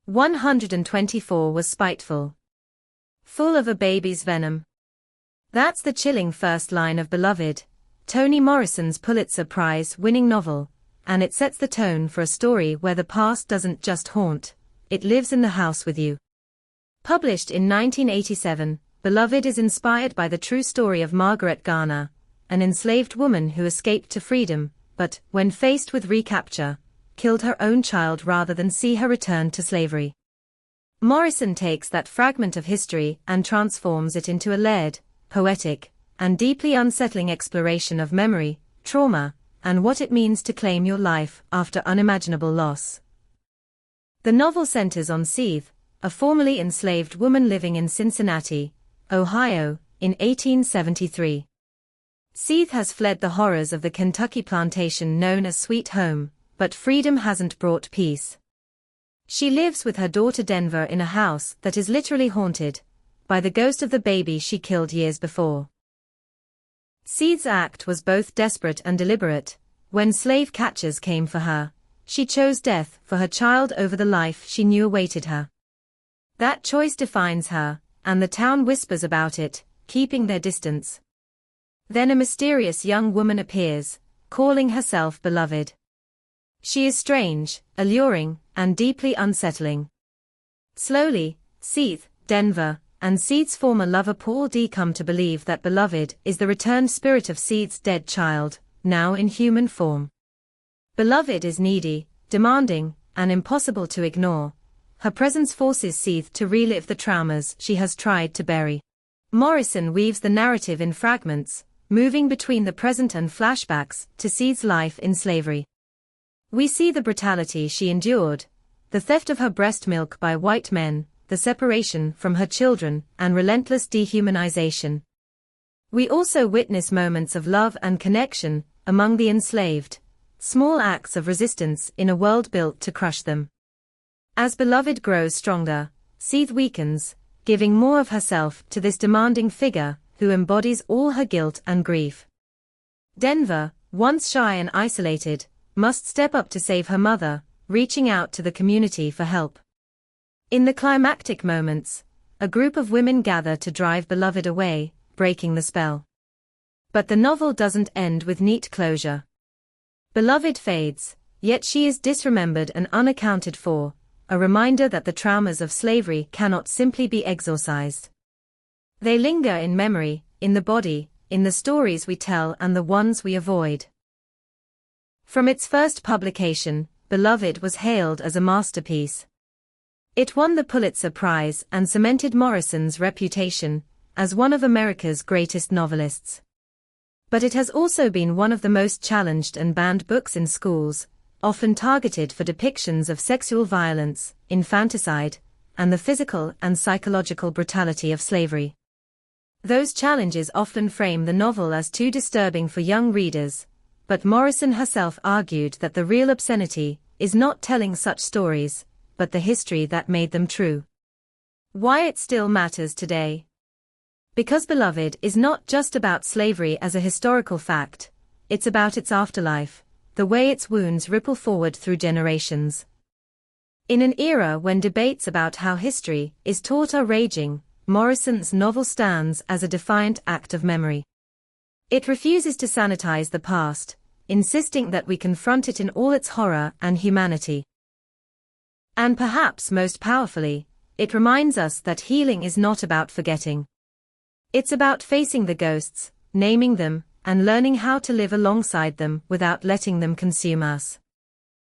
124 was spiteful. Full of a baby's venom. That's the chilling first line of Beloved, Toni Morrison's Pulitzer Prize-winning novel, and it sets the tone for a story where the past doesn't just haunt, it lives in the house with you. Published in 1987, Beloved is inspired by the true story of Margaret Garner, an enslaved woman who escaped to freedom, but, when faced with recapture, killed her own child rather than see her return to slavery. Morrison takes that fragment of history and transforms it into a layered, poetic, and deeply unsettling exploration of memory, trauma, and what it means to claim your life after unimaginable loss. The novel centers on Seeth, a formerly enslaved woman living in Cincinnati, Ohio, in 1873. Seeth has fled the horrors of the Kentucky plantation known as Sweet Home, but freedom hasn't brought peace. She lives with her daughter Denver in a house that is literally haunted by the ghost of the baby she killed years before. Seeth's act was both desperate and deliberate. When slave catchers came for her, she chose death for her child over the life she knew awaited her. That choice defines her, and the town whispers about it, keeping their distance. Then a mysterious young woman appears, calling herself Beloved. She is strange, alluring, and deeply unsettling. Slowly, Seeth, Denver, and Seeth's former lover Paul D. come to believe that Beloved is the returned spirit of Seeth's dead child, now in human form. Beloved is needy, demanding, and impossible to ignore. Her presence forces Seeth to relive the traumas she has tried to bury. Morrison weaves the narrative in fragments, moving between the present and flashbacks to Seeth's life in slavery. We see the brutality she endured, the theft of her breast milk by white men, the separation from her children, and relentless dehumanization. We also witness moments of love and connection among the enslaved, small acts of resistance in a world built to crush them. As Beloved grows stronger, Seeth weakens, giving more of herself to this demanding figure who embodies all her guilt and grief. Denver, once shy and isolated, must step up to save her mother, reaching out to the community for help. In the climactic moments, a group of women gather to drive Beloved away, breaking the spell. But the novel doesn't end with neat closure. Beloved fades, yet she is disremembered and unaccounted for, a reminder that the traumas of slavery cannot simply be exorcised. They linger in memory, in the body, in the stories we tell and the ones we avoid. From its first publication, Beloved was hailed as a masterpiece. It won the Pulitzer Prize and cemented Morrison's reputation as one of America's greatest novelists. But it has also been one of the most challenged and banned books in schools, often targeted for depictions of sexual violence, infanticide, and the physical and psychological brutality of slavery. Those challenges often frame the novel as too disturbing for young readers, but Morrison herself argued that the real obscenity is not telling such stories, but the history that made them true. Why it still matters today? Because Beloved is not just about slavery as a historical fact, it's about its afterlife, the way its wounds ripple forward through generations. In an era when debates about how history is taught are raging, Morrison's novel stands as a defiant act of memory. It refuses to sanitize the past, insisting that we confront it in all its horror and humanity. And perhaps most powerfully, it reminds us that healing is not about forgetting. It's about facing the ghosts, naming them, and learning how to live alongside them without letting them consume us.